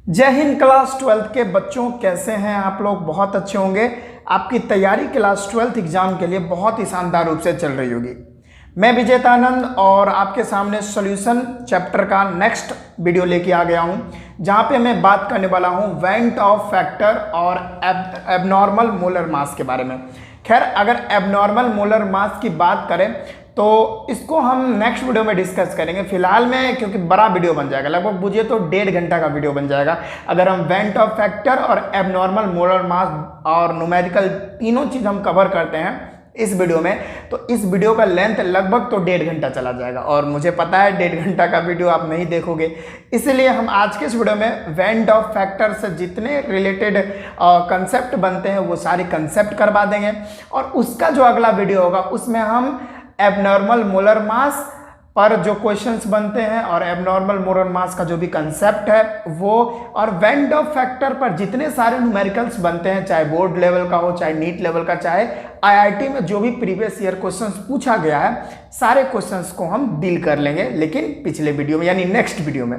जय Hind. Class 12th के बच्चों, कैसे हैं आप लोग? बहुत अच्छे होंगे। आपकी तैयारी क्लास 12th एग्जाम के लिए बहुत ही शानदार रूप से चल रही होगी। मैं विजेतानंद और आपके सामने सॉल्यूशन चैप्टर का नेक्स्ट वीडियो लेके आ गया हूं, जहां पे मैं बात करने वाला हूं वेंट ऑफ फैक्टर और एबनॉर्मल मोलर मास के बारे में। खैर, अगर एबनॉर्मल मोलर मास की बात करें तो इसको हम नेक्स्ट वीडियो में डिस्कस करेंगे। फिलहाल में क्योंकि बड़ा वीडियो बन जाएगा, लगभग बुझिए तो 1.5 घंटा का वीडियो बन जाएगा अगर हम वेंट ऑफ फैक्टर और एबनॉर्मल मोलर मास और न्यूमेरिकल तीनों चीज हम कवर करते हैं इस वीडियो में। तो इस वीडियो का लेंथ लगभग तो 1.5 घंटा चला जाएगा और मुझे पता है 1.5 घंटा का वीडियो आप नहीं देखोगे, इसलिए हम आज के इस वीडियो में वेंट ऑफ फैक्टर से जितने रिलेटेड कंसेप्ट बनते हैं वो सारे कंसेप्ट करवा देंगे। और उसका जो अगला वीडियो होगा उसमें हम एबनॉर्मल मोलर मास पर जो क्वेश्चंस बनते हैं और एबनॉर्मल मोलर मास का जो भी कंसेप्ट है वो, और वेंट ऑफ फैक्टर पर जितने सारे न्यूमेरिकल्स बनते हैं, चाहे बोर्ड लेवल का हो, चाहे नीट लेवल का, चाहे आईआईटी में जो भी प्रीवियस ईयर क्वेश्चंस पूछा गया है, सारे क्वेश्चंस को हम डील कर लेंगे, लेकिन पिछले वीडियो में यानी नेक्स्ट वीडियो में।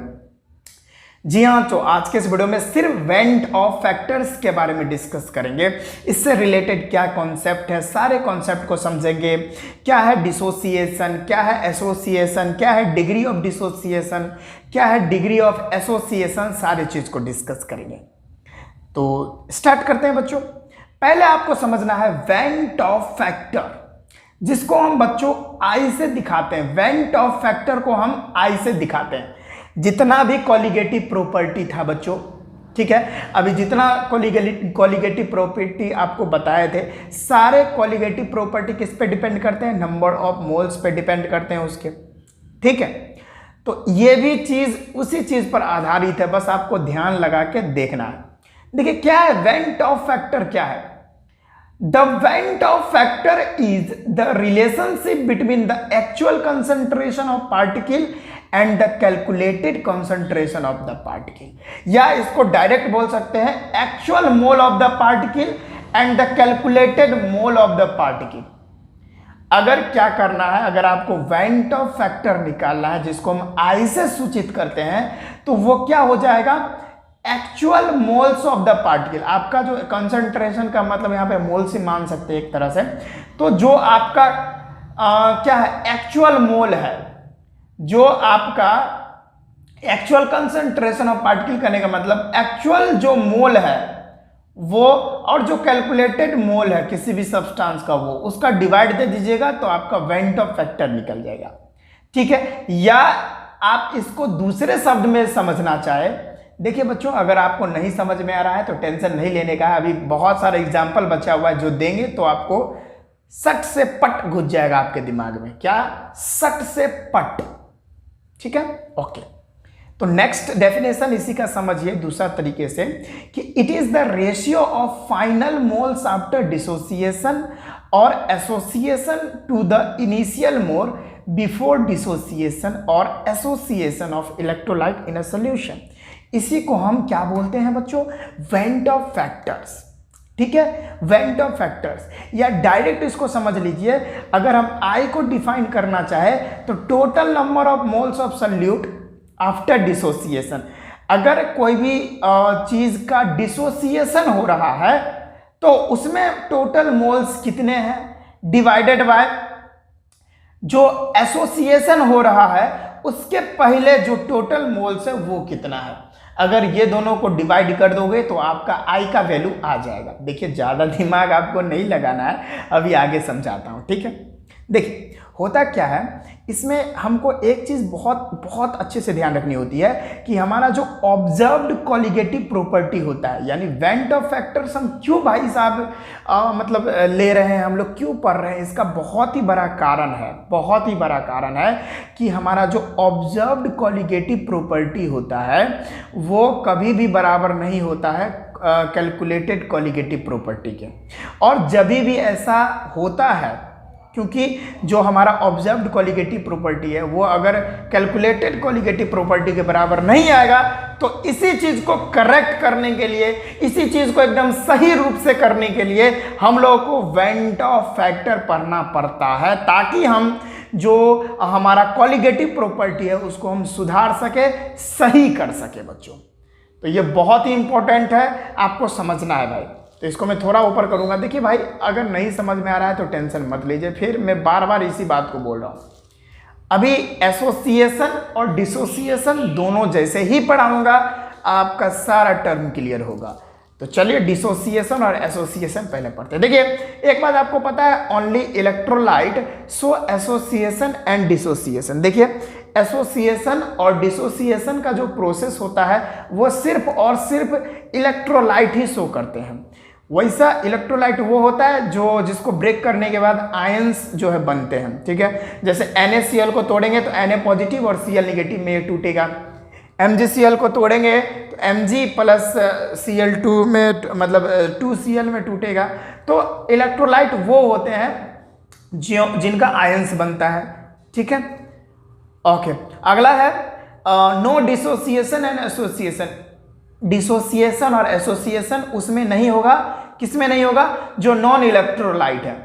जी हाँ, तो आज के इस वीडियो में सिर्फ वेंट ऑफ फैक्टर्स के बारे में डिस्कस करेंगे। इससे रिलेटेड क्या कॉन्सेप्ट है, सारे कॉन्सेप्ट को समझेंगे। क्या है डिसोसिएशन, क्या है एसोसिएशन, क्या है डिग्री ऑफ डिसोसिएशन, क्या है डिग्री ऑफ एसोसिएशन, सारी चीज को डिस्कस करेंगे। तो स्टार्ट करते हैं बच्चों। पहले आपको समझना है वेंट ऑफ फैक्टर, जिसको हम बच्चों आई से दिखाते हैं। वेंट ऑफ फैक्टर को हम आई से दिखाते हैं। जितना भी कॉलिगेटिव प्रॉपर्टी था बच्चों, ठीक है, अभी जितना कॉलिगेटिव प्रॉपर्टी आपको बताए थे, सारे कॉलिगेटिव प्रॉपर्टी किस पे डिपेंड करते हैं? नंबर ऑफ मोल्स पे डिपेंड करते हैं उसके, ठीक है। तो ये भी चीज उसी चीज पर आधारित है, बस आपको ध्यान लगा के देखना है। देखिए क्या है वेंट ऑफ फैक्टर, क्या है? The went of factor is the relationship between the actual concentration of particle and the calculated concentration of the particle, या इसको डायरेक्ट बोल सकते हैं actual mole of the particle and the calculated mole of the particle. अगर क्या करना है, अगर आपको वेंट ऑफ फैक्टर निकालना है, जिसको हम आई से सूचित करते हैं, तो वो क्या हो जाएगा? Actual moles of the particle. आपका जो कंसंट्रेशन का मतलब यहाँ पे मोल्स ही मान सकते हैं एक तरह से। तो जो आपका क्या है एक्चुअल मोल है, जो आपका एक्चुअल कंसंट्रेशन ऑफ पार्टिकल करने का मतलब एक्चुअल जो मोल है वो, और जो कैलकुलेटेड मोल है किसी भी सब्सटेंस का, वो उसका डिवाइड दे दीजिएगा तो आपका वेंट ऑफ फैक्टर निकल जाएगा, ठीक है। या आप इसको दूसरे शब्द में समझना चाहे, देखिए बच्चों, अगर आपको नहीं समझ में आ रहा है तो टेंशन नहीं लेने का है, अभी बहुत सारा एग्जाम्पल बचा हुआ है जो देंगे तो आपको सट से पट घुस जाएगा आपके दिमाग में। क्या? सट से पट, ठीक है, ओके। तो नेक्स्ट डेफिनेशन इसी का समझिए दूसरा तरीके से कि it is the ratio of final moles after dissociation और association to the initial mole before dissociation और association of electrolyte in a solution. इसी को हम क्या बोलते हैं बच्चों? वेंट ऑफ फैक्टर्स, ठीक है, वेंट ऑफ फैक्टर्स। या डायरेक्ट इसको समझ लीजिए, अगर हम आई को डिफाइन करना चाहे तो total number of moles of solute after dissociation. अगर कोई भी चीज का डिसोसिएशन हो रहा है तो उसमें टोटल मोल्स कितने हैं डिवाइडेड बाय जो एसोसिएशन हो रहा है उसके पहले जो टोटल मोल्स है वो कितना है। अगर ये दोनों को डिवाइड कर दोगे तो आपका आई का वैल्यू आ जाएगा। देखिए, ज़्यादा दिमाग आपको नहीं लगाना है, अभी आगे समझाता हूँ, ठीक है। देखिए होता क्या है, इसमें हमको एक चीज़ बहुत बहुत अच्छे से ध्यान रखनी होती है कि हमारा जो ऑब्जर्व्ड कॉलिगेटिव प्रॉपर्टी होता है, यानी वेंट ऑफ फैक्टर्स हम क्यों भाई साहब मतलब ले रहे हैं, हम लोग क्यों पढ़ रहे हैं, इसका बहुत ही बड़ा कारण है, बहुत ही बड़ा कारण है कि हमारा जो ऑब्जर्व्ड कॉलिगेटिव प्रॉपर्टी होता है वो कभी भी बराबर नहीं होता है कैलकुलेटेड कॉलिगेटिव प्रॉपर्टी के। और जब भी ऐसा होता है, क्योंकि जो हमारा ऑब्जर्व्ड कॉलिगेटिव प्रॉपर्टी है वो अगर कैलकुलेटेड कॉलिगेटिव प्रॉपर्टी के बराबर नहीं आएगा तो इसी चीज को करेक्ट करने के लिए, इसी चीज को एकदम सही रूप से करने के लिए हम लोगों को वेंट ऑफ फैक्टर पढ़ना पड़ता है, ताकि हम जो हमारा कॉलिगेटिव प्रॉपर्टी है उसको हम सुधार सके, सही कर सके बच्चों। तो ये बहुत ही इंपॉर्टेंट है, आपको समझना है भाई। तो इसको मैं थोड़ा ऊपर करूँगा। देखिए भाई, अगर नहीं समझ में आ रहा है तो टेंशन मत लीजिए, फिर मैं बार बार इसी बात को बोल रहा हूँ। अभी एसोसिएशन और डिसोसिएशन दोनों जैसे ही पढ़ाऊंगा आपका सारा टर्म क्लियर होगा। तो चलिए डिसोसिएशन और एसोसिएशन पहले पढ़ते हैं। देखिए एक बात आपको पता है, only electrolyte so association and dissociation. देखिए एसोसिएशन और डिसोसिएशन का जो प्रोसेस होता है वो सिर्फ और सिर्फ इलेक्ट्रोलाइट ही शो करते हैं। वैसा इलेक्ट्रोलाइट वो होता है जो जिसको ब्रेक करने के बाद आयंस जो है बनते हैं, ठीक है। जैसे NaCl को तोड़ेंगे तो Na पॉजिटिव और Cl निगेटिव में ये टूटेगा। MgCl को तोड़ेंगे तो Mg प्लस Cl2 में मतलब 2Cl में टूटेगा। तो इलेक्ट्रोलाइट वो होते हैं जिनका आयंस बनता है, ठीक है। ओके, अगला है no dissociation and association. Dissociation और एसोसिएशन उसमें नहीं होगा, किसमें नहीं होगा, जो नॉन इलेक्ट्रोलाइट है,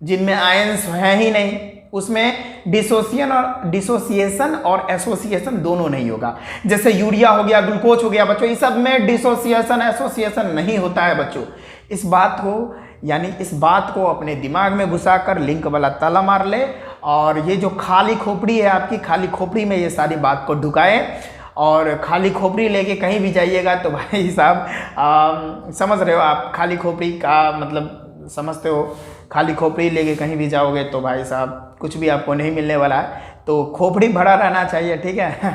जिनमें आयंस है ही नहीं, उसमें डिसोसिएशन और एसोसिएशन दोनों नहीं होगा। जैसे यूरिया हो गया, ग्लूकोज हो गया बच्चों, इस सब में डिसोसिएशन एसोसिएशन नहीं होता है बच्चों। इस बात को अपने दिमाग में घुसाकर लिंक वाला ताला मार ले, और ये जो खाली खोपड़ी है आपकी, खाली खोपड़ी में ये सारी बात को ढुकाएं। और खाली खोपड़ी लेके कहीं भी जाइएगा तो भाई साहब समझ रहे हो आप, खाली खोपड़ी का मतलब समझते हो। खाली खोपड़ी लेके कहीं भी जाओगे तो भाई साहब कुछ भी आपको नहीं मिलने वाला है, तो खोपड़ी भरा रहना चाहिए, ठीक है।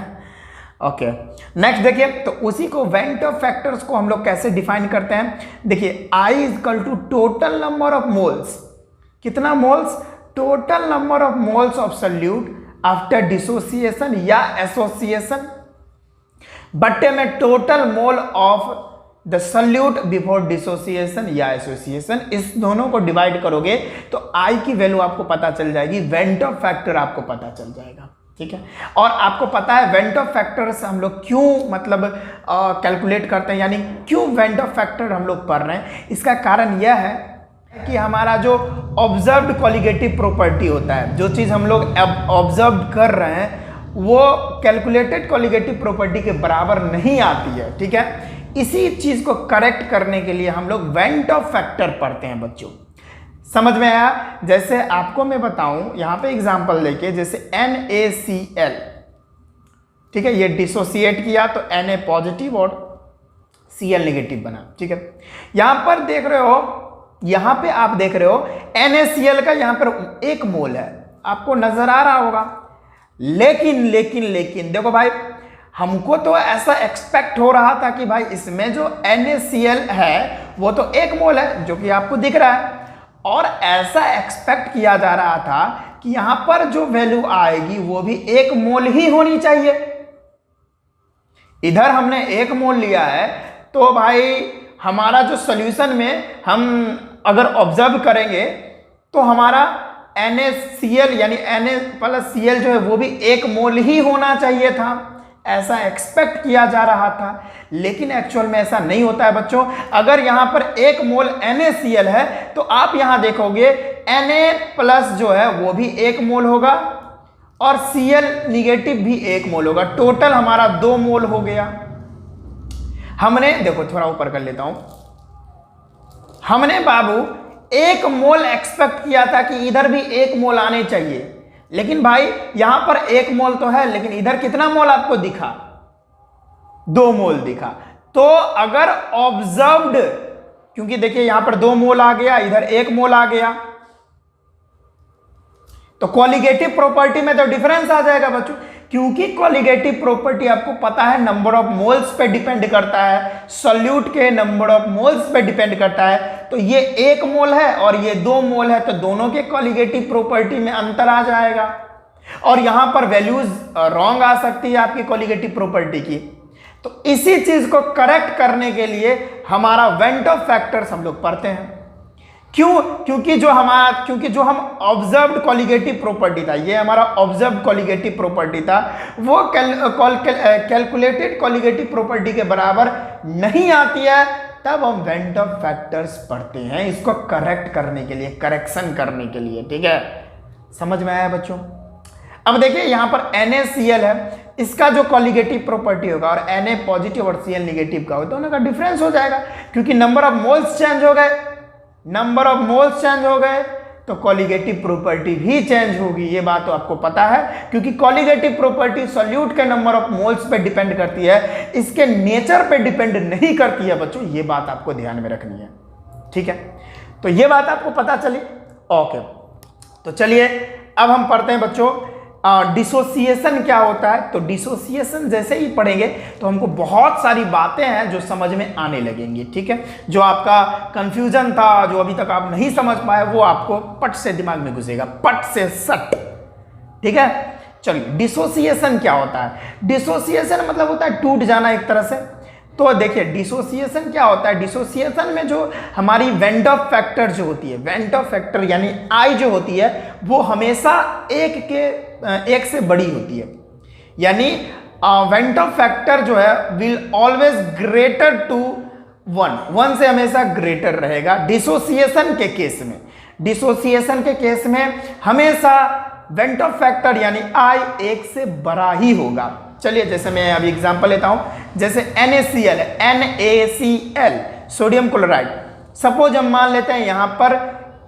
ओके, नेक्स्ट देखिए, तो उसी को वेंट ऑफ फैक्टर्स को हम लोग कैसे डिफाइन करते हैं। देखिए I equal to total number of moles, कितना moles, total number of moles of solute after dissociation या एसोसिएशन बट्टे में total mole of the solute before dissociation या एसोसिएशन। इस दोनों को डिवाइड करोगे तो I की वैल्यू आपको पता चल जाएगी, वेंट ऑफ फैक्टर आपको पता चल जाएगा, ठीक है। और आपको पता है वेंट ऑफ फैक्टर्स हम लोग क्यों मतलब कैलकुलेट करते हैं, यानी क्यों वेंट ऑफ फैक्टर हम लोग पढ़ रहे हैं। इसका कारण यह है कि हमारा जो ऑब्जर्व्ड कॉलिगेटिव प्रॉपर्टी होता है, जो चीज़ हम लोग ऑब्जर्व कर रहे हैं वो कैलकुलेटेड कॉलिगेटिव प्रॉपर्टी के बराबर नहीं आती है, ठीक है। इसी चीज को करेक्ट करने के लिए हम लोग वेंट ऑफ फैक्टर पढ़ते हैं बच्चों। समझ में आया। जैसे आपको मैं बताऊं यहां पे एग्जांपल लेके, जैसे NaCl, ठीक है, ये डिसोसिएट किया तो Na पॉजिटिव और Cl नेगेटिव बना, ठीक है। यहां पर देख रहे हो, यहां पे आप देख रहे हो NaCl का यहां पर 1 मोल है, आपको नजर आ रहा होगा। लेकिन देखो भाई, हमको तो ऐसा एक्सपेक्ट हो रहा था कि भाई इसमें जो NaCl है वो तो 1 मोल है, जो कि आपको दिख रहा है, और ऐसा एक्सपेक्ट किया जा रहा था कि यहां पर जो वैल्यू आएगी वो भी 1 मोल ही होनी चाहिए। इधर हमने 1 मोल लिया है, तो भाई हमारा जो सॉल्यूशन में हम अगर ऑब्जर्व करेंगे तो हमारा NaCl यानी Na प्लस Cl जो है वो भी 1 मोल ही होना चाहिए था, ऐसा एक्सपेक्ट किया जा रहा था। लेकिन एक्चुअल में ऐसा नहीं होता है बच्चों। अगर यहां पर 1 मोल NaCl है तो आप यहां देखोगे Na प्लस जो है वो भी 1 मोल होगा और Cl निगेटिव भी 1 मोल होगा, टोटल हमारा 2 मोल हो गया। हमने देखो थोड़ा ऊपर कर लेता हूं, हमने बाबू 1 मोल एक्सपेक्ट किया था कि इधर भी 1 मोल आने चाहिए, लेकिन भाई यहां पर 1 मोल तो है, लेकिन इधर कितना मोल आपको दिखा, 2 मोल दिखा। तो अगर ऑब्जर्व्ड, क्योंकि देखिए यहां पर 2 मोल आ गया, इधर 1 मोल आ गया, तो कॉलिगेटिव प्रॉपर्टी में तो डिफरेंस आ जाएगा बच्चों, क्योंकि कॉलिगेटिव प्रॉपर्टी आपको पता है नंबर ऑफ मोल्स पे डिपेंड करता है, सॉल्यूट के नंबर ऑफ मोल्स पे डिपेंड करता है। तो ये 1 मोल है और ये 2 मोल है, तो दोनों के कॉलिगेटिव प्रॉपर्टी में अंतर आ जाएगा और यहां पर वैल्यूज रॉन्ग आ सकती है आपकी कॉलिगेटिव प्रॉपर्टी की। तो इसी चीज को करेक्ट करने के लिए हमारा वेंट ऑफ फैक्टर्स हम लोग पढ़ते हैं। क्यों? क्योंकि जो हम ऑब्जर्व्ड कॉलिगेटिव प्रॉपर्टी था, ये हमारा ऑब्जर्व्ड कॉलिगेटिव प्रॉपर्टी था, वो कैलकुलेटेड कॉलिगेटिव प्रॉपर्टी के बराबर नहीं आती है, तब हम वेंट ऑफ फैक्टर्स पढ़ते हैं, इसको करेक्ट करने के लिए, करेक्शन करने के लिए, ठीक है। समझ में आया बच्चों? अब देखिए यहां पर NaCl है, इसका जो कॉलिगेटिव प्रॉपर्टी होगा और Na पॉजिटिव और Cl नेगेटिव का हो, दोनों का डिफरेंस हो जाएगा, क्योंकि नंबर ऑफ मोल्स चेंज हो गए, नंबर ऑफ मोल्स चेंज हो गए तो कॉलिगेटिव प्रॉपर्टी भी चेंज होगी। ये बात तो आपको पता है, क्योंकि कॉलिगेटिव प्रॉपर्टी सॉल्यूट के नंबर ऑफ मोल्स पे डिपेंड करती है, इसके नेचर पे डिपेंड नहीं करती है बच्चों। ये बात आपको ध्यान में रखनी है, ठीक है। तो ये बात आपको पता चली, ओके। तो चलिए अब हम पढ़ते हैं बच्चों डिसोसिएशन क्या होता है। तो डिसोसिएशन जैसे ही पढ़ेंगे तो हमको बहुत सारी बातें हैं जो समझ में आने लगेंगी, ठीक है। जो आपका कंफ्यूजन था, जो अभी तक आप नहीं समझ पाए, वो आपको पट से दिमाग में घुसेगा, पट से सट, ठीक है। चलिए डिसोसिएशन क्या होता है। डिसोसिएशन मतलब होता है टूट जाना एक तरह से। तो देखिए डिसोसिएशन क्या होता है। डिसोसिएशन में जो हमारी वेन डॉफ फैक्टर जो होती है, वेन डॉफ फैक्टर यानी आई जो होती है, वो हमेशा एक से बड़ी होती है। यानी वेन डॉफ फैक्टर जो है विल ऑलवेज ग्रेटर टू 1 से हमेशा ग्रेटर रहेगा डिसोसिएशन के केस में। डिसोसिएशन के केस में हमेशा वेन डॉफ फैक्टर यानी आई 1 से बड़ा ही होगा। चलिए जैसे मैं अभी एग्जांपल लेता हूं, जैसे NaCl है, NaCl सोडियम क्लोराइड। सपोज हम मान लेते हैं यहां पर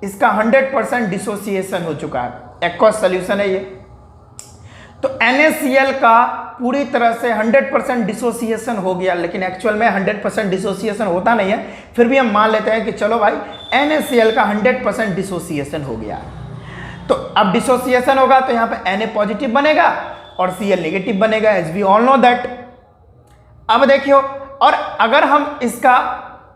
इसका 100% डिसोसिएशन हो चुका है, एक्वस सॉल्यूशन है ये। तो NaCl का पूरी तरह से 100% डिसोसिएशन हो गया, लेकिन एक्चुअल में 100% डिसोसिएशन होता नहीं है। फिर भी हम मान लेते हैं कि चलो भाई NaCl का 100% डिसोसिएशन हो गया। तो अब डिसोसिएशन होगा तो यहाँ पे Na पॉजिटिव बनेगा और Cl नेगेटिव बनेगा, as we all know that. अब देखियो, और अगर हम इसका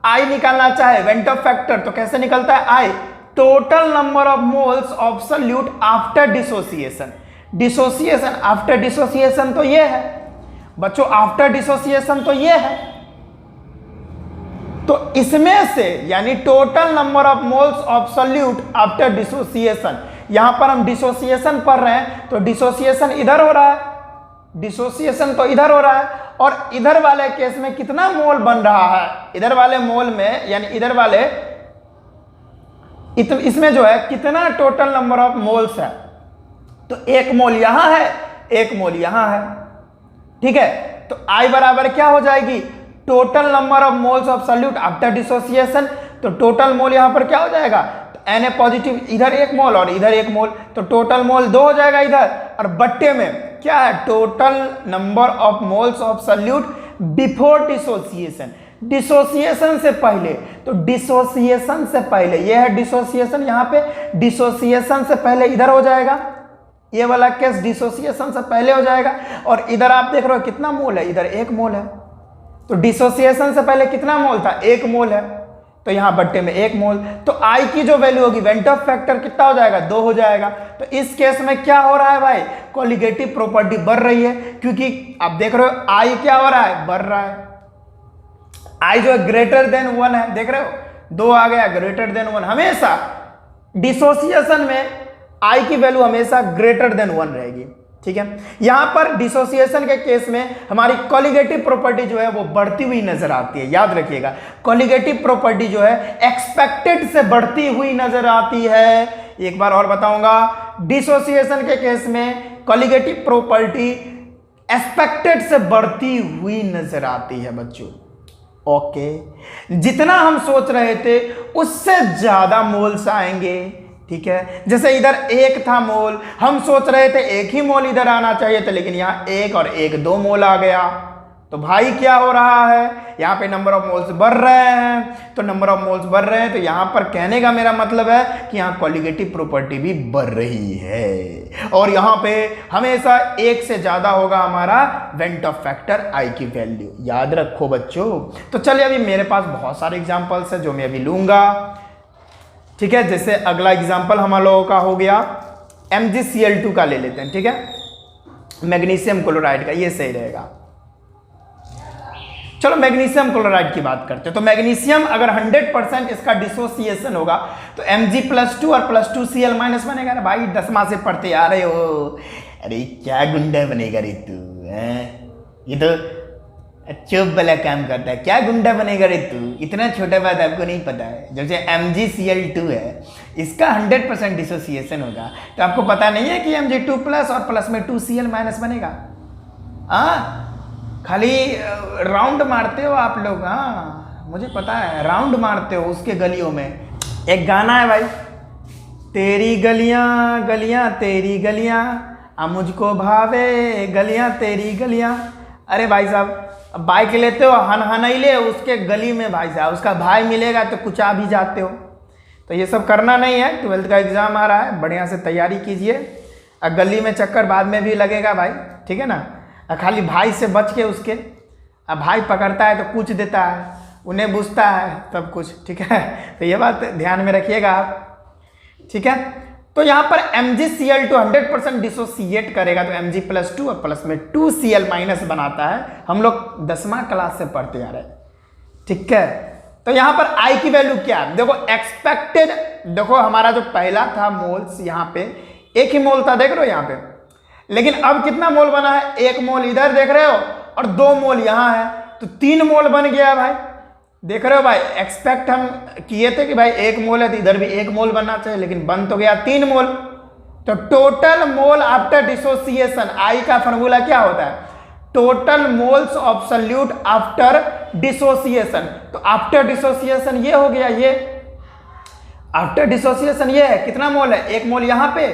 I निकालना चाहे वेन डॉफ फैक्टर, तो कैसे निकलता है I? Total number of moles of solute after dissociation. Dissociation after dissociation तो ये है बच्चों, आफ्टर डिसोसिएशन तो ये है। तो इसमें से यानी total number of moles of solute after dissociation, यहां पर हम डिसोसिएशन पढ़ रहे हैं तो डिसोसिएशन इधर हो रहा है, डिसोसिएशन तो इधर हो रहा है, और इधर वाले केस में कितना मोल बन रहा है, इधर वाले मोल में यानी इधर वाले इसमें जो है कितना टोटल नंबर ऑफ मोल्स है। तो 1 मोल यहां है, 1 मोल यहां है, ठीक है। तो I बराबर क्या हो जाएगी? Total number of moles of solute after dissociation. तो टोटल मोल यहां पर क्या हो जाएगा? तो Na पॉजिटिव इधर 1 मोल और इधर 1 मोल, तो टोटल मोल 2 हो जाएगा इधर, और बट्टे में क्या है? Total number of moles of solute before dissociation, dissociation से पहले। तो डिसोसिएशन से पहले ये है डिसोसिएशन, यहां पे डिसोसिएशन से पहले इधर हो जाएगा, ये वाला केस डिसोसिएशन से पहले हो जाएगा। और इधर आप देख रहे हो कितना मोल है, इधर 1 मोल है। तो डिसोसिएशन से पहले कितना मोल था? 1 मोल है, तो यहां बट्टे में 1 मोल। तो I की जो वैल्यू होगी वेन डॉफ फैक्टर कितना हो जाएगा? 2 हो जाएगा। तो इस केस में क्या हो रहा है भाई? कॉलिगेटिव प्रॉपर्टी बढ़ रही है, क्योंकि आप देख रहे हो I क्या हो रहा है? बढ़ रहा है। I जो है ग्रेटर देन 1 है, देख रहे हो 2 आ गया, ग्रेटर देन 1। हमेशा डिसोसिएशन में I की वैल्यू हमेशा ग्रेटर देन 1 रहेगी, ठीक है। यहां पर डिसोसिएशन के केस में हमारी कॉलिगेटिव प्रॉपर्टी जो है वो बढ़ती हुई नजर आती है। याद रखिएगा, कॉलिगेटिव प्रॉपर्टी जो है एक्सपेक्टेड से बढ़ती हुई नजर आती है। एक बार और बताऊंगा, डिसोसिएशन के केस में कॉलिगेटिव प्रॉपर्टी एक्सपेक्टेड से बढ़ती हुई नजर आती है बच्चों, ओके। जितना हम सोच रहे थे उससे ज्यादा मोल्स आएंगे, ठीक है। जैसे इधर 1 था मोल, हम सोच रहे थे 1 ही मोल इधर आना चाहिए था, लेकिन यहाँ 1 और 1 2 मोल आ गया। तो भाई क्या हो रहा है? यहाँ पे नंबर ऑफ मोल्स बढ़ रहे हैं। तो नंबर ऑफ मोल्स बढ़ रहे हैं, तो यहाँ पर कहने का मेरा मतलब है कि यहाँ कॉलिगेटिव प्रॉपर्टी भी बढ़ रही है, और यहाँ पे हमेशा 1 से ज्यादा होगा हमारा वेन डॉफ फैक्टर I की वैल्यू। याद रखो बच्चों। तो चलिए अभी मेरे पास बहुत सारे एग्जाम्पल्स है जो मैं अभी लूंगा, ठीक है। जैसे अगला एग्जाम्पल हम लोगों का हो गया MgCl2 का ले लेते हैं, ठीक है, मैग्नीशियम क्लोराइड का, ये सही रहेगा। चलो मैग्नीशियम क्लोराइड की बात करते हैं। तो मैग्नीशियम अगर 100% इसका डिसोसिएशन होगा तो Mg+2 और +2Cl- बनेगा ना भाई, 10वां से पढ़ते आ रहे हो। अरे क्या गुंडा बनेगा रे तू, ये तो चुप वाला काम करता है। क्या गुंडा बनेगा रे तू, इतना छोटा बात आपको नहीं पता है। जैसे MgCl2 है, इसका 100% डिसोसिएशन होगा, तो आपको पता नहीं है कि Mg2+ और प्लस में 2Cl- बनेगा। हाँ, खाली राउंड मारते हो आप लोग। हाँ मुझे पता है, राउंड मारते हो उसके गलियों में। एक गाना है भाई, तेरी गलियां गलियां तेरी गलियां, मुझको भावे गलियां तेरी गलियां। अरे भाई साहब, बाइक लेते हो हन ले उसके गली में, भाई साहब उसका भाई मिलेगा तो कुचा भी जाते हो। तो ये सब करना नहीं है। 12th का एग्जाम आ रहा है, बढ़िया से तैयारी कीजिए। गली में चक्कर बाद में भी लगेगा भाई, ठीक है ना। खाली भाई से बच के उसके, अब भाई पकड़ता है तो कुछ देता है, उन्हें बुझता है सब कुछ, ठीक है। तो ये बात ध्यान में रखिएगा आप, ठीक है। तो यहाँ पर MgCl2 100% डिसोसिएट करेगा तो Mg+2 और प्लस में 2Cl- बनाता है। हम लोग 10वां क्लास से पढ़ते आ रहे हैं, ठीक है। तो यहाँ पर I की वैल्यू क्या है, देखो एक्सपेक्टेड, देखो हमारा जो पहला था मोल्स, यहाँ पे एक ही मोल था, देख रहे हो यहाँ पे, लेकिन अब कितना मोल बना है, 1 मोल इधर देख रहे हो और 2 मोल यहाँ है, तो 3 मोल बन गया भाई। देख रहे हो भाई, एक्सपेक्ट हम किए थे कि भाई 1 मोल है तो इधर भी 1 मोल बनना चाहिए, लेकिन बन तो गया 3 मोल। तो टोटल मोल आफ्टर डिसोसिएशन, आई का फॉर्मूला क्या होता है, total moles of solute after dissociation. तो आफ्टर डिसोसिएशन ये हो गया, ये आफ्टर डिसोसिएशन ये है, कितना मोल है, 1 मोल यहाँ पे,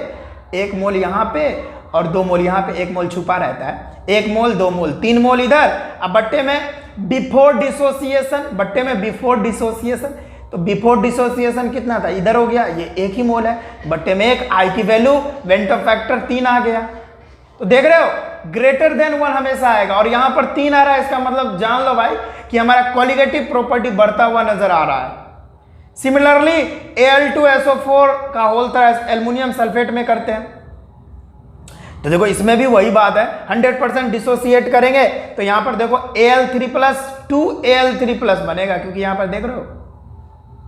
1 मोल यहाँ पे और 2 मोल यहाँ पे, 1 मोल छुपा रहता है, 1 मोल 2 मोल 3 मोल इधर। अब बट्टे में बिफोर डिसोसिएशन, बट्टे में बिफोर डिसोसिएशन, तो बिफोर डिसोसिएशन कितना था, इधर हो गया, ये 1 ही मोल है, बट्टे में 1, आई की वैल्यू वेंटो फैक्टर 3 आ गया। तो देख रहे हो ग्रेटर देन 1 हमेशा आएगा, और यहां पर 3 आ रहा है, इसका मतलब जान लो भाई कि हमारा क्वालिटेटिव प्रॉपर्टी बढ़ता हुआ नजर आ रहा है। सिमिलरली Al2SO4 का होल तरह एल्युमिनियम सल्फेट में करते हैं, तो देखो इसमें भी वही बात है, 100% डिसोसिएट करेंगे तो यहां पर देखो Al3+ 2Al3+ बनेगा, क्योंकि यहां पर देख रहे हो,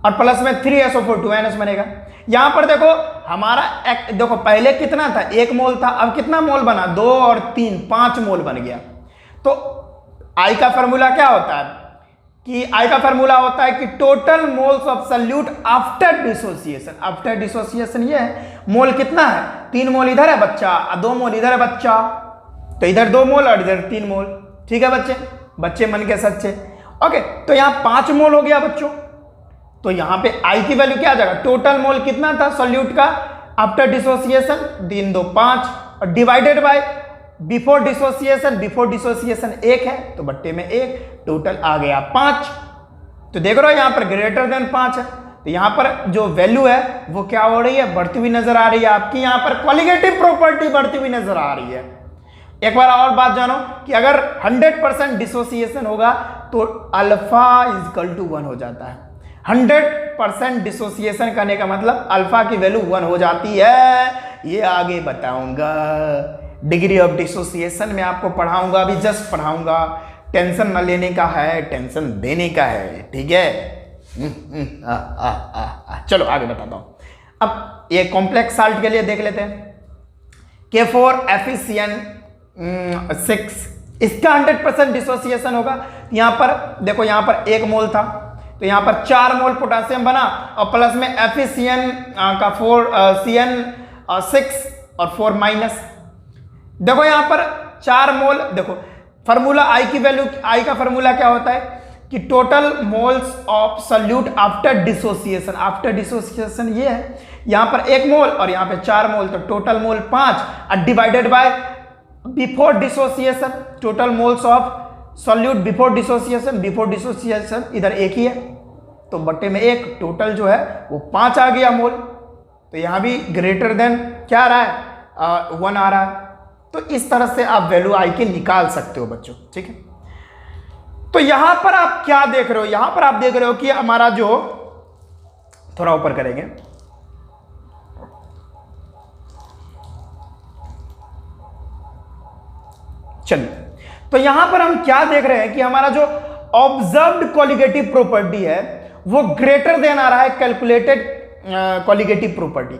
और प्लस में 3SO4 2NS बनेगा। यहां पर देखो हमारा देखो पहले कितना था, 1 मोल था, अब कितना मोल बना, 2 और 3 5 मोल बन गया। तो आई का फॉर्मूला क्या होता है कि आई का फॉर्मूला होता है कि total moles of solute after dissociation. After dissociation ये है, मोल कितना है, 3 मोल इधर है बच्चा और 2 मोल इधर है बच्चा, तो इधर 2 मोल और इधर 3 मोल, ठीक है बच्चे, बच्चे मन के सच्चे। ओके, तो यहां 5 मोल हो गया बच्चों। तो यहां पे आई की वैल्यू क्या आ जाएगा, टोटल मोल कितना था सॉल्यूट का आफ्टर डिसोसिएशन, 3 2 5 और divided by before dissociation, before dissociation 1 है तो बट्टे में 1, टोटल आ गया 5। तो देख रहे हो यहां पर ग्रेटर देन 5 है, तो यहां पर जो वैल्यू है वो क्या हो रही है, बढ़ती हुई नजर आ रही है, आपकी यहां पर क्वालिटेटिव प्रॉपर्टी बढ़ती हुई नजर आ रही है। एक बार और बात जानो कि अगर 100% डिसोसिएशन होगा तो अल्फा = 1 हो जाता है। 100% डिसोसिएशन करने का मतलब अल्फा की वैल्यू 1 हो जाती है, ये आगे बताऊंगा, डिग्री ऑफ डिसोसिएशन में आपको पढ़ाऊंगा, अभी जस्ट पढ़ाऊंगा, टेंशन न लेने का है, टेंशन देने का है, ठीक है। चलो आगे बताता हूं। अब ये कॉम्प्लेक्स साल्ट के लिए देख लेते हैं, K4FeCN6, इसका 100% डिसोसिएशन होगा। यहां पर देखो, यहां पर 1 मोल था तो यहां पर 4 मोल पोटेशियम बना और प्लस में FeCN का 4 CN6 और 4 माइनस। देखो यहां पर 4 मोल, देखो फार्मूला आई की वैल्यू, आई का फार्मूला क्या होता है कि total moles of solute after dissociation. After dissociation ये है, यहां पर 1 मोल और यहां पे 4 मोल, तो टोटल मोल 5 और divided by before dissociation, total moles of solute before dissociation, before dissociation इधर 1 ही है तो बट्टे में 1, टोटल जो है वो 5 आ गया मोल। तो यहां भी ग्रेटर देन क्या आ रहा है, 1 आ रहा है। तो इस तरह से आप वैल्यू आई के निकाल सकते हो बच्चों, ठीक है। तो यहां पर आप क्या देख रहे हो, यहां पर आप देख रहे हो कि हमारा जो, थोड़ा ऊपर करेंगे, चलिए, तो यहां पर हम क्या देख रहे हैं कि हमारा जो ऑब्जर्व्ड कॉलिगेटिव प्रॉपर्टी है वो ग्रेटर देन आ रहा है कैलकुलेटेड कॉलिगेटिव प्रॉपर्टी।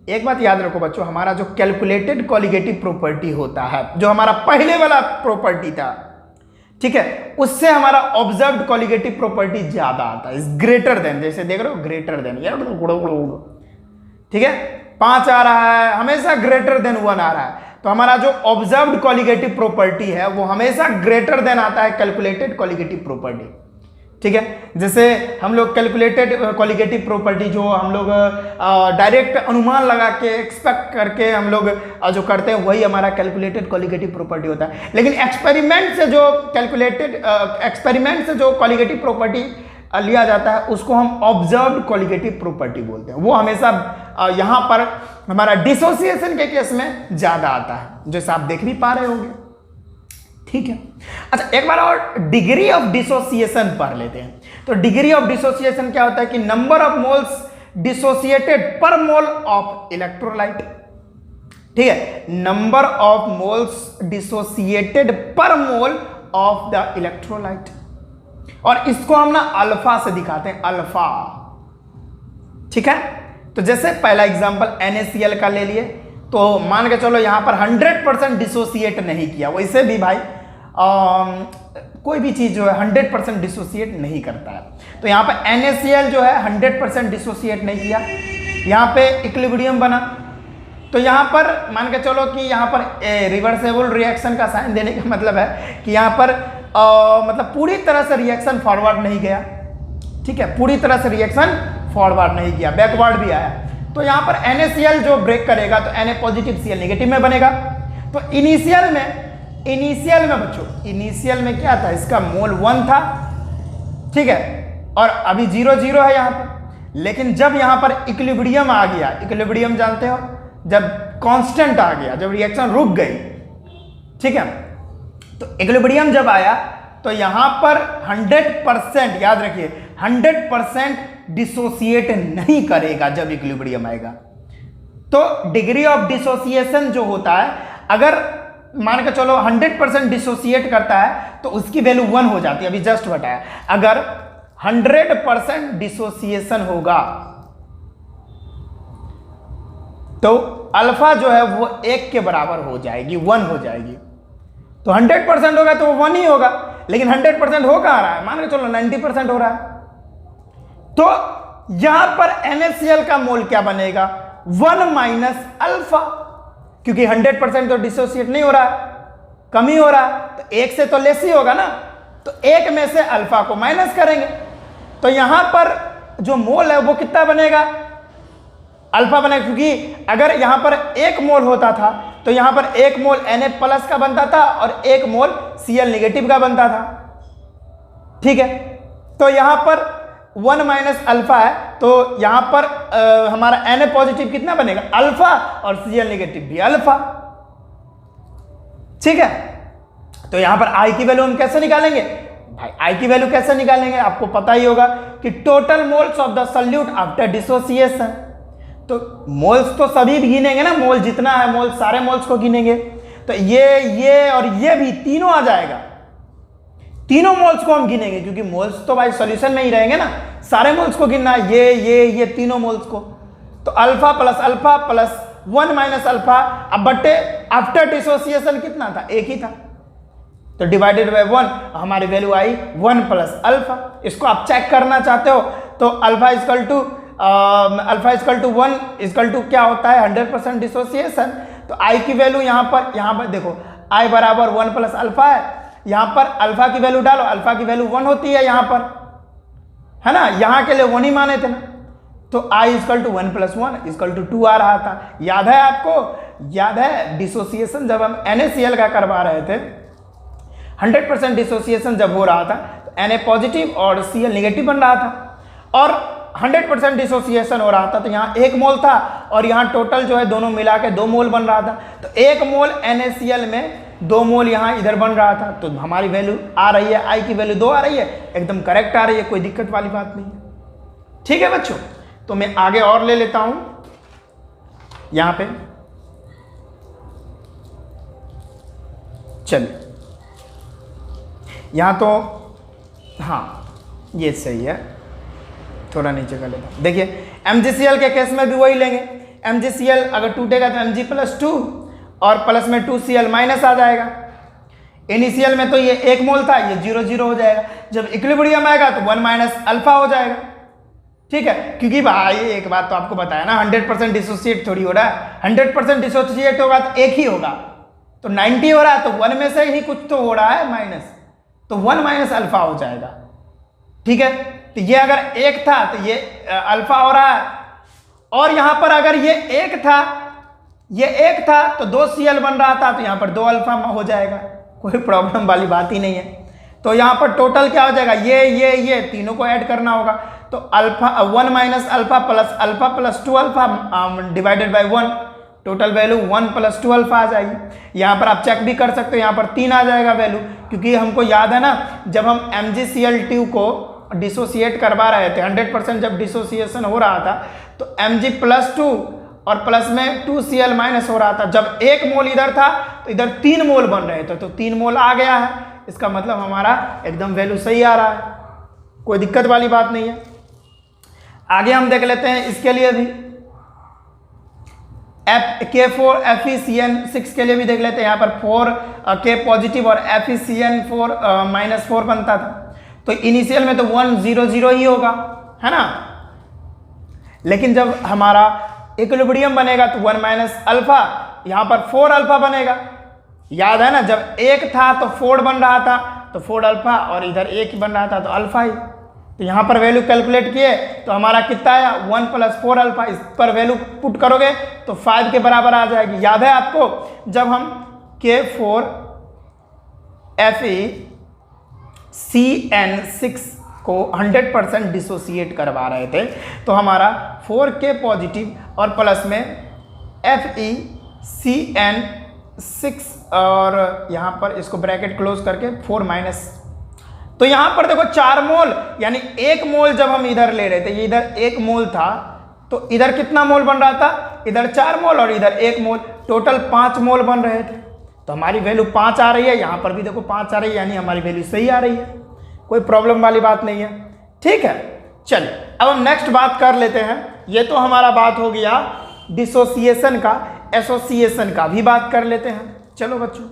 एक बात याद रखो बच्चों, हमारा जो कैलकुलेटेड कॉलिगेटिव प्रॉपर्टी होता है, जो हमारा पहले वाला प्रॉपर्टी था, ठीक है, उससे हमारा ऑब्जर्व्ड कॉलिगेटिव प्रॉपर्टी ज्यादा आता है, ग्रेटर देन, जैसे देख रहे हो ग्रेटर देन, ठीक है, 5 आ रहा है, हमेशा ग्रेटर देन 1 आ रहा है। तो हमारा जो ऑब्जर्व्ड कॉलिगेटिव प्रॉपर्टी है वो हमेशा ग्रेटर देन आता है कैलकुलेटेड कॉलिगेटिव प्रॉपर्टी। ठीक है, जैसे हम लोग कैलकुलेटेड कॉलिगेटिव प्रॉपर्टी जो हम लोग डायरेक्ट अनुमान लगा के एक्सपेक्ट करके हम लोग जो करते हैं वही हमारा कैलकुलेटेड कॉलिगेटिव प्रॉपर्टी होता है। लेकिन एक्सपेरिमेंट से जो कॉलिगेटिव प्रॉपर्टी लिया जाता है उसको हम ऑब्जर्व्ड कॉलिगेटिव प्रॉपर्टी बोलते हैं। वो हमेशा यहाँ पर हमारा डिसोसिएशन के केस में ज्यादा आता है, जैसे आप देख भी पा रहे होंगे। ठीक है, अच्छा एक बार और डिग्री ऑफ डिसोसिएशन पढ़ लेते हैं। तो डिग्री ऑफ डिसोसिएशन क्या होता है कि नंबर ऑफ मोल्स डिसोसिएटेड पर मोल ऑफ इलेक्ट्रोलाइट। ठीक है, नंबर ऑफ मोल्स डिसोसिएटेड पर मोल ऑफ द इलेक्ट्रोलाइट, और इसको हम ना अल्फा से दिखाते हैं, अल्फा। ठीक है, तो जैसे पहला एग्जांपल NaCl का ले लिए, तो मान के चलो यहां पर 100% डिसोसिएट नहीं किया। वैसे भी भाई कोई भी चीज जो है 100% डिसोसिएट नहीं करता है। तो यहां पर NaCl जो है 100% डिसोसिएट नहीं किया, यहां पे इक्विलिब्रियम बना। तो यहां पर मान के चलो कि यहां पर रिवर्सेबल रिएक्शन का साइन देने का मतलब है कि यहां पर मतलब पूरी तरह से रिएक्शन फॉरवर्ड नहीं गया। ठीक है, पूरी तरह से रिएक्शन फॉरवर्ड नहीं किया, बैकवर्ड भी आया। तो यहां पर NaCl जो ब्रेक करेगा तो Na पॉजिटिव Cl नेगेटिव में बनेगा। तो इनिशियल में बच्चों, इनिशियल में क्या था, इसका मोल 1 था। ठीक है, और अभी 0 है यहां पर। लेकिन जब यहां पर इक्विलिब्रियम आ गया, इक्विलिब्रियम जानते हो, जब कांस्टेंट आ गया, जब रिएक्शन रुक गई, ठीक है, तो इक्विलिब्रियम जब आया तो यहां पर 100%, याद रखिए 100% डिसोसिएट नहीं करेगा जब इक्विलिब्रियम आएगा। तो डिग्री ऑफ डिसोसिएशन जो होता है, अगर मान के चलो 100% डिसोसिएट करता है तो उसकी वैल्यू 1 हो जाती है, अभी जस्ट बताया। अगर 100% डिसोसिएशन होगा तो अल्फा जो है वो 1 के बराबर हो जाएगी, 1 हो जाएगी। तो 100% होगा तो वो 1 ही होगा, लेकिन 100% हो कहां रहा है, मान के चलो 90% हो रहा है। तो यहां पर NaCl का मोल क्या बनेगा, 1 माइनस अल्फा, क्योंकि 100% तो डिसोसिएट नहीं हो रहा है, कम ही हो रहा है, तो 1 से तो लेस ही होगा ना। तो 1 में से अल्फा को माइनस करेंगे, तो यहां पर जो मोल है वो कितना बनेगा, अल्फा बनेगा। क्योंकि अगर यहां पर 1 मोल होता था तो यहां पर 1 मोल Na प्लस का बनता था और 1 मोल Cl नेगेटिव का बनता था। ठीक है, तो यहां पर 1 माइनस अल्फा है, तो यहां पर हमारा Na पॉजिटिव कितना बनेगा, अल्फा, और Cl नेगेटिव भी अल्फा। ठीक है, तो यहां पर I की वैल्यू हम कैसे निकालेंगे भाई, I की वैल्यू कैसे निकालेंगे, आपको पता ही होगा कि total moles of the solute after dissociation. तो मोल्स तो सभी भी गिनेंगे ना, मोल जितना है मोल सारे मोल्स को गिनेंगे। तो ये और ये भी तीनों आ जाएगा, तीनों मोल्स को हम गिनेंगे, क्योंकि मोल्स तो भाई सॉल्यूशन में ही रहेंगे ना, सारे मोल्स को गिनना है, ये तीनों मोल्स को। तो अल्फा प्लस 1 माइनस अल्फा, अब बट्टे आफ्टर डिसोसिएशन कितना था, 1 ही था, तो डिवाइडेड बाय 1, हमारी वैल्यू आई 1 प्लस अल्फा। इसको आप चेक करना चाहते हो तो alpha equal to 1 equal to क्या होता है, 100% डिसोसिएशन। तो I की वैल्यू यहाँ पर देखो, I बराबर 1 प्लस अल्फा है, यहाँ पर अल्फा की वैल्यू डालो, अल्फा की वैल्यू 1 होती है यहाँ पर, है ना, यहाँ के लिए 1 ही माने थे ना। तो I equal to 1 plus 1 equal to 2 आ रहा था। याद है आपको, याद है डिसोसिएशन जब हम NaCl का करवा रहे थे, 100% डिसोसिएशन जब हो रहा था तो Na पॉजिटिव और Cl नेगेटिव बन रहा था, और 100% डिसोसिएशन हो रहा था, तो यहाँ 1 मोल था और यहाँ टोटल जो है दोनों मिला के 2 मोल बन रहा था। तो 1 मोल NaCl में 2 मोल यहाँ इधर बन रहा था, तो हमारी वैल्यू आ रही है, I की वैल्यू 2 आ रही है, एकदम करेक्ट आ रही है, कोई दिक्कत वाली बात नहीं है। ठीक है बच्चों, तो मैं आगे और ले लेता हूं यहां पे, चलिए यहां तो हाँ ये सही है, थोड़ा नीचे कर लेता हूं। देखिए MgCl के केस में भी वही लेंगे, MgCl अगर टूटेगा तो Mg प्लस 2 और प्लस में 2Cl माइनस आ जाएगा। इनिशियल में तो ये 1 मोल था, ये 0 हो जाएगा, जब इक्विलिब्रियम आएगा तो 1 माइनस अल्फा हो जाएगा। ठीक है, क्योंकि भाई एक बात तो आपको बताया ना, 100% डिसोसिएट थोड़ी हो रहा है, 100% डिसोसिएट होगा तो 1 ही होगा, तो 90 हो रहा है तो 1 में से ही कुछ तो हो रहा है माइनस, तो 1 माइनस अल्फा हो जाएगा। ठीक है, तो ये अगर 1 था तो ये अल्फा हो रहा है, और यहां पर अगर ये 1 था, ये 1 था तो 2Cl बन रहा था, तो यहां पर 2 अल्फा हो जाएगा, कोई प्रॉब्लम वाली बात ही नहीं है। तो यहां पर टोटल क्या हो जाएगा, ये तीनों को ऐड करना होगा, तो alpha 1 minus alpha plus 2 alpha divided by 1, total value 1 plus 2 alpha आ जाएगी। यहाँ पर आप चेक भी कर सकते हो, यहाँ पर 3 आ जाएगा वैल्यू, क्योंकि हमको याद है ना जब हम MgCl2 को डिसोसिएट करवा रहे थे, 100% जब डिसोसिएशन हो रहा था तो Mg+2 और प्लस में 2Cl माइनस हो रहा था। जब 1 मोल इधर था तो इधर 3 मोल बन रहे थे, तो 3 मोल आ गया है, इसका मतलब हमारा एकदम वैल्यू सही आ रहा है, कोई दिक्कत वाली बात नहीं है। आगे हम देख लेते हैं इसके लिए भी, K4 FeCN6 के लिए भी देख लेते हैं। यहाँ पर 4K पॉजिटिव और FeCN4 -4 बनता था, तो इनिशियल में तो 1 0 0 ही होगा, है ना। लेकिन जब हमारा इक्विलिब्रियम बनेगा तो 1 माइनस अल्फा, यहाँ पर 4 अल्फा बनेगा। याद है ना जब 1 था तो 4 बन रहा था, तो 4 अल्फा, और इधर 1 बन रहा था तो अल्फा ही। तो यहाँ पर वैल्यू कैलकुलेट किए तो हमारा कितना आया, 1 प्लस 4 अल्फा, इस पर वैल्यू पुट करोगे तो 5 के बराबर आ जाएगी। याद है आपको जब हम K4 FeCN6 को 100% डिसोसिएट करवा रहे थे, तो हमारा 4K पॉजिटिव और प्लस में FeCN6 और यहाँ पर इसको ब्रैकेट क्लोज करके 4 माइनस, तो यहां पर देखो 4 मोल, यानी 1 मोल जब हम इधर ले रहे थे, ये इधर 1 मोल था, तो इधर कितना मोल बन रहा था, इधर 4 मोल और इधर 1 मोल, टोटल 5 मोल बन रहे थे। तो हमारी वैल्यू 5 आ रही है, यहां पर भी देखो 5 आ रही है, यानी हमारी वैल्यू सही आ रही है, कोई प्रॉब्लम वाली बात नहीं है। ठीक है, चलिए अब हम नेक्स्ट बात कर लेते हैं। ये तो हमारा बात हो गया डिसोसिएशन का, एसोसिएशन का भी बात कर लेते हैं। चलो बच्चों,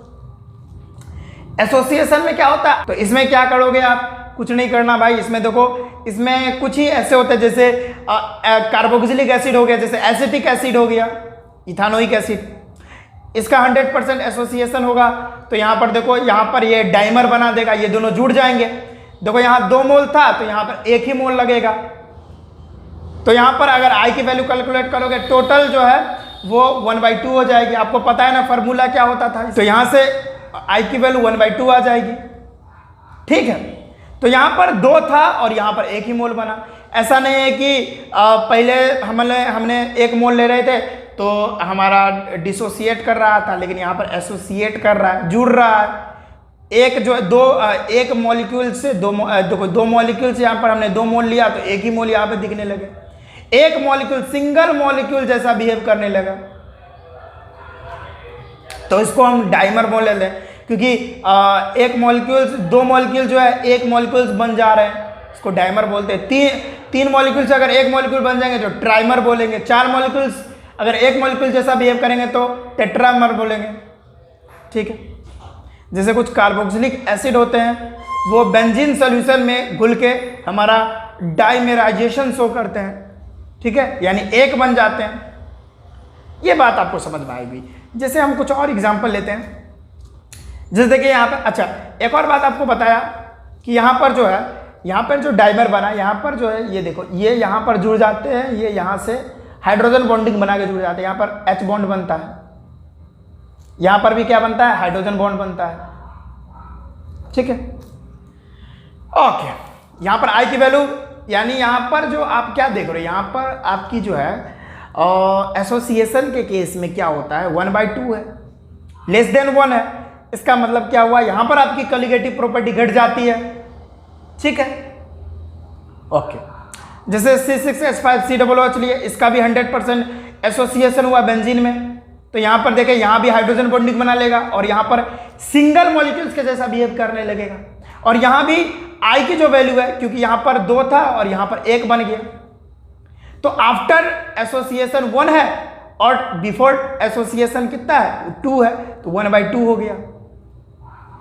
एसोसिएशन में क्या होता है, तो इसमें क्या करोगे आप, कुछ नहीं करना भाई। इसमें देखो, इसमें कुछ ही ऐसे होते हैं जैसे कार्बोक्सिलिक एसिड हो गया, जैसे एसिटिक एसिड हो गया, इथानोइक एसिड, इसका 100% एसोसिएशन होगा। तो यहाँ पर देखो, यहाँ पर ये डाइमर बना देगा, ये दोनों जुड़ जाएंगे। देखो यहाँ 2 मोल था तो यहाँ पर 1 ही मोल लगेगा। तो यहाँ पर अगर आई की वैल्यू कैलकुलेट करोगे, टोटल जो है वो 1/2 हो जाएगी। आपको पता है ना फॉर्मूला क्या होता था, तो यहाँ से आई की वैल्यू 1/2 आ जाएगी। ठीक है, तो यहाँ पर 2 था और यहाँ पर 1 ही मोल बना। ऐसा नहीं है कि पहले हमने 1 मोल ले रहे थे तो हमारा डिसोसिएट कर रहा था, लेकिन यहाँ पर एसोसिएट कर रहा है, जुड़ रहा है। एक मॉलिक्यूल से दो मॉलिक्यूल से यहाँ पर हमने 2 मोल लिया तो 1 ही मोल यहाँ पर दिखने लगे। एक मॉलिक्यूल सिंगल मॉलिक्यूल जैसा बिहेव करने लगा, तो इसको हम डाइमर बोल लेते हैं, क्योंकि एक मॉलिक्यूल 2 मॉलिक्यूल जो है 1 मॉलिक्यूल्स बन जा रहे हैं, इसको डाइमर बोलते हैं। 3 मॉलिक्यूल से अगर 1 मॉलिक्यूल बन जाएंगे तो ट्राइमर बोलेंगे। 4 मॉलिक्यूल्स अगर 1 मॉलिक्यूल जैसा बिहेव करेंगे तो टेट्रामर बोलेंगे। ठीक है, जैसे कुछ कार्बोक्सिलिक एसिड होते हैं, वो बेंजीन सॉल्यूशन में घुल के हमारा डाइमेराइजेशन शो करते हैं। ठीक है, यानी 1 बन जाते हैं। ये बात आपको समझ में आएगी। जैसे हम कुछ और एग्जांपल लेते हैं, जैसे देखिए यहाँ पर, अच्छा एक और बात आपको बताया कि यहाँ पर जो है, यहाँ पर जो डाइमर बना, यहाँ पर जो है ये देखो, ये यहाँ पर जुड़ जाते हैं, ये यहाँ से हाइड्रोजन बॉन्डिंग बना के जुड़ जाते हैं। यहाँ पर H बॉन्ड बनता है, यहाँ पर भी क्या बनता है, हाइड्रोजन बॉन्ड बनता है। ठीक है, ओके। यहाँ पर I की वैल्यू, यानी यहाँ पर जो आप क्या देख रहे हो, यहाँ पर आपकी जो है एसोसिएशन के केस में क्या होता है, 1/2 है, लेस देन 1 है। इसका मतलब क्या हुआ, यहाँ पर आपकी कॉलिगेटिव प्रॉपर्टी घट जाती है। ठीक है, ओके। जैसे C6H5COOH लिए, इसका भी 100% एसोसिएशन हुआ बेंजीन में, तो यहाँ पर देखें, यहाँ भी हाइड्रोजन बॉन्डिंग बना लेगा और यहाँ पर सिंगल मॉलिक्यूल्स के जैसा बिहेव करने लगेगा। और यहाँ भी I की जो वैल्यू है, क्योंकि यहाँ पर 2 था और यहाँ पर 1 बन गया, तो आफ्टर एसोसिएशन 1 है और बिफोर एसोसिएशन कितना है, 2 है, तो 1/2 हो गया।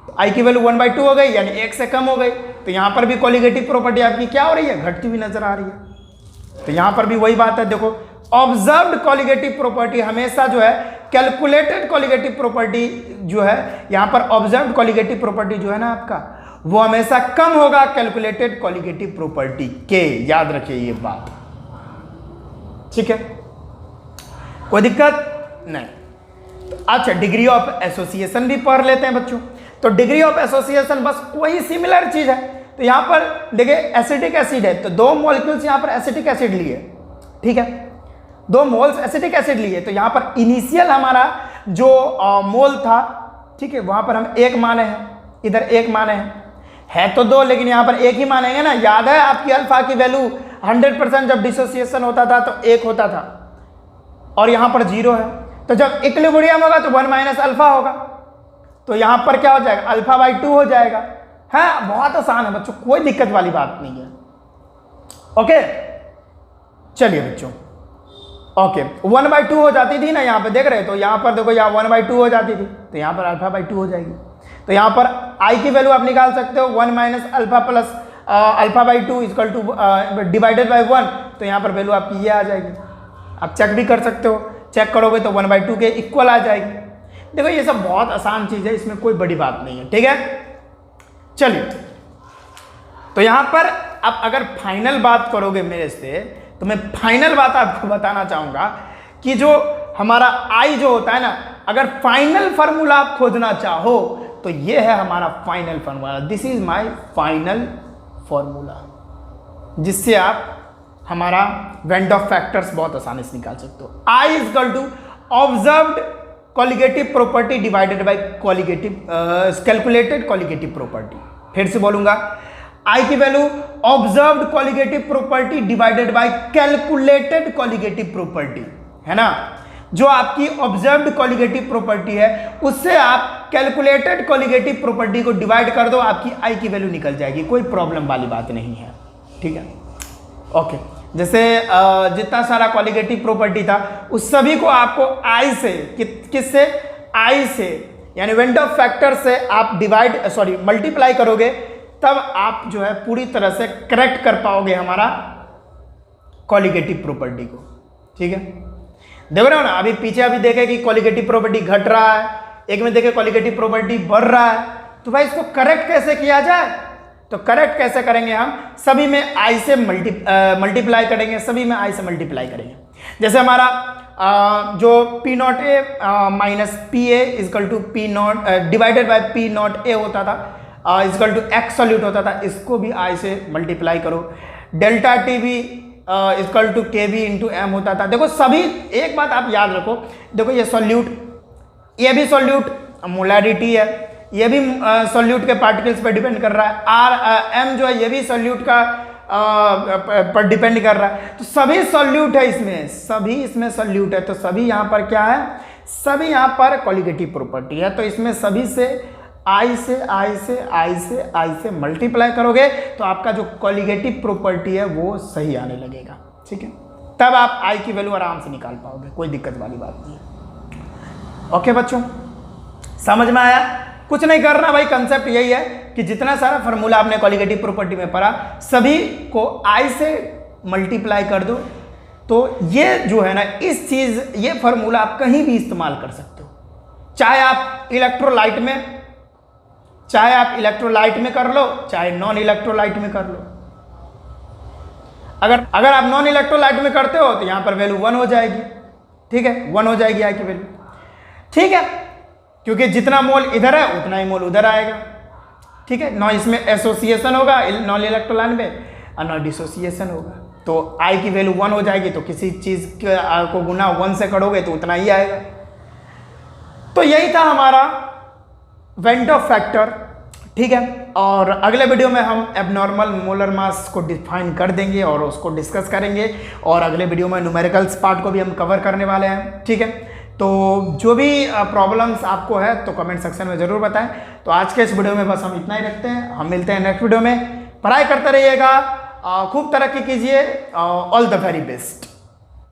तो I की वैल्यू 1/2 हो गई, यानी 1 से कम हो गई। तो यहाँ पर भी कॉलिगेटिव प्रॉपर्टी आपकी क्या हो रही है, घटती हुई नजर आ रही है। तो यहाँ पर भी वही बात है, देखो ऑब्जर्व्ड कॉलिगेटिव प्रॉपर्टी हमेशा जो है कैलकुलेटेड कॉलिगेटिव प्रॉपर्टी जो है, यहां पर ऑब्जर्व्ड कॉलिगेटिव प्रॉपर्टी जो है ना आपका, वो हमेशा कम होगा कैलकुलेटेड कॉलिगेटिव प्रॉपर्टी के। याद रखिए ये बात, ठीक है, कोई दिक्कत नहीं। अच्छा, डिग्री ऑफ एसोसिएशन भी पढ़ लेते हैं बच्चों। तो डिग्री ऑफ एसोसिएशन बस वही सिमिलर चीज है। तो यहां पर देखिए एसिटिक एसिड है, तो 2 मॉलिक्यूल्स यहां पर एसिटिक एसिड लिए, ठीक है, 2 मोल्स एसिटिक एसिड लिए। तो यहां पर इनिशियल हमारा जो मोल था, ठीक है, वहां पर हम 1 माने हैं, इधर 1 माने हैं, है तो 2 लेकिन यहां पर 1 ही मानेंगे ना। याद है आपकी अल्फा की वैल्यू 100% जब डिसोसिएशन होता था तो 1 होता था, और यहां पर 0 है। तो जब इक्विलिब्रियम होगा तो 1 माइनस अल्फा होगा, तो यहां पर क्या हो जाएगा, अल्फा बाई 2 हो जाएगा। है, बहुत आसान है बच्चों, कोई दिक्कत वाली बात नहीं है। ओके, चलिए बच्चों, ओके, 1/2 हो जाती थी ना, यहाँ पे देख रहे, तो यहाँ पर देखो, यहाँ 1/2 हो जाती थी, तो यहाँ पर अल्फा बाई 2 हो जाएगी। तो यहाँ पर आई की वैल्यू आप निकाल सकते हो 1 minus alpha plus alpha by 2 equal two divided by 1, तो यहाँ पर वैल्यू आपकी ये आ जाएगी। आप चेक भी कर सकते हो, चेक करोगे तो 1/2 के इक्वल आ जाएगी। देखो ये सब बहुत आसान चीज़ है, इसमें कोई बड़ी बात नहीं है, ठीक है। चलिए, तो यहाँ पर आप अगर फाइनल बात करोगे मेरे से, तो मैं फाइनल बात आपको बताना चाहूंगा कि जो हमारा आई जो होता है ना, अगर फाइनल फार्मूला आप खोजना चाहो तो ये है हमारा final formula. This is my final formula, जिससे आप हमारा वेन डॉफ फैक्टर्स बहुत आसानी से निकाल सकते हो। I is equal to observed colligative property divided by colligative calculated colligative property. फिर से बोलूंगा, आई की value observed colligative property divided by calculated colligative property, है ना। जो आपकी ऑब्जर्व्ड कॉलिगेटिव प्रॉपर्टी है उससे आप कैलकुलेटेड कॉलिगेटिव प्रॉपर्टी को डिवाइड कर दो, आपकी आई की वैल्यू निकल जाएगी, कोई प्रॉब्लम वाली बात नहीं है, ठीक है। ओके, जैसे जितना सारा कॉलिगेटिव प्रॉपर्टी था उस सभी को आपको आई से, किससे, आई से, यानी वेन डॉफ फैक्टर से आप मल्टीप्लाई करोगे, तब आप जो है पूरी तरह से करेक्ट कर पाओगे हमारा कॉलिगेटिव प्रॉपर्टी को, ठीक है। देख रहे हो ना, अभी पीछे अभी देखे कि कॉलिगेटिव प्रॉपर्टी घट रहा है, एक में देखे कॉलिगेटिव प्रॉपर्टी बढ़ रहा है, तो भाई इसको करेक्ट कैसे किया जाए। तो करेक्ट कैसे करेंगे, हम सभी में आई से मल्टीप्लाई करेंगे, सभी में आई से मल्टीप्लाई करेंगे। जैसे हमारा जो P naught A minus P A equal to P naught divided by P naught A होता था, इजकल टू एक्स सॉल्यूट होता था, इसको भी आई से मल्टीप्लाई करो। डेल्टा टी भी इजकल टू के बी इंटू एम होता था। देखो सभी, एक बात आप याद रखो, देखो ये सॉल्यूट, ये भी सॉल्यूट मोलैरिटी है, ये भी सॉल्यूट के पार्टिकल्स पर डिपेंड कर रहा है, आर एम जो है ये भी सॉल्यूट का पर डिपेंड कर रहा है। तो सभी सॉल्यूट है इसमें, सभी इसमें सॉल्यूट है, तो सभी यहाँ पर क्या है, सभी यहाँ पर कॉलिगेटिव प्रॉपर्टी है। तो इसमें सभी से आई से आई से आई से आई से मल्टीप्लाई करोगे तो आपका जो कॉलिगेटिव प्रॉपर्टी है वो सही आने लगेगा, ठीक है। तब आप आई की वैल्यू आराम से निकाल पाओगे, कोई दिक्कत वाली बात नहीं है। ओके बच्चों, समझ में आया। कुछ नहीं करना भाई, कंसेप्ट यही है कि जितना सारा फार्मूला आपने कॉलिगेटिव प्रॉपर्टी में पढ़ा सभी को आई से मल्टीप्लाई कर दो, तो ये जो है ना, इस चीज, ये फार्मूला आप कहीं भी इस्तेमाल कर सकते हो, चाहे आप इलेक्ट्रोलाइट में कर लो, चाहे नॉन इलेक्ट्रोलाइट में कर लो। अगर आप नॉन इलेक्ट्रोलाइट में करते हो तो यहां पर वैल्यू 1 हो जाएगी, ठीक है, 1 हो जाएगी आई की वैल्यू, ठीक है, क्योंकि जितना मोल इधर है उतना ही मोल उधर आएगा, ठीक है। नॉन इसमें एसोसिएशन होगा नॉन इलेक्ट्रोलाइट में, और नॉन डिसोसिएशन होगा, तो आई की वैल्यू 1 हो जाएगी। तो किसी चीज को गुना 1 से करोगे तो उतना ही आएगा। तो यही था हमारा वेन डॉफ फैक्टर, ठीक है। और अगले वीडियो में हम एबनॉर्मल मोलर मास को डिफाइन कर देंगे और उसको डिस्कस करेंगे, और अगले वीडियो में न्यूमेरिकल्स पार्ट को भी हम कवर करने वाले हैं, ठीक है। तो जो भी प्रॉब्लम्स आपको है तो कमेंट सेक्शन में ज़रूर बताएं। तो आज के इस वीडियो में बस हम इतना ही रखते हैं, हम मिलते हैं नेक्स्ट वीडियो में। पढ़ाई करते रहिएगा, खूब तरक्की कीजिए, ऑल द वेरी बेस्ट।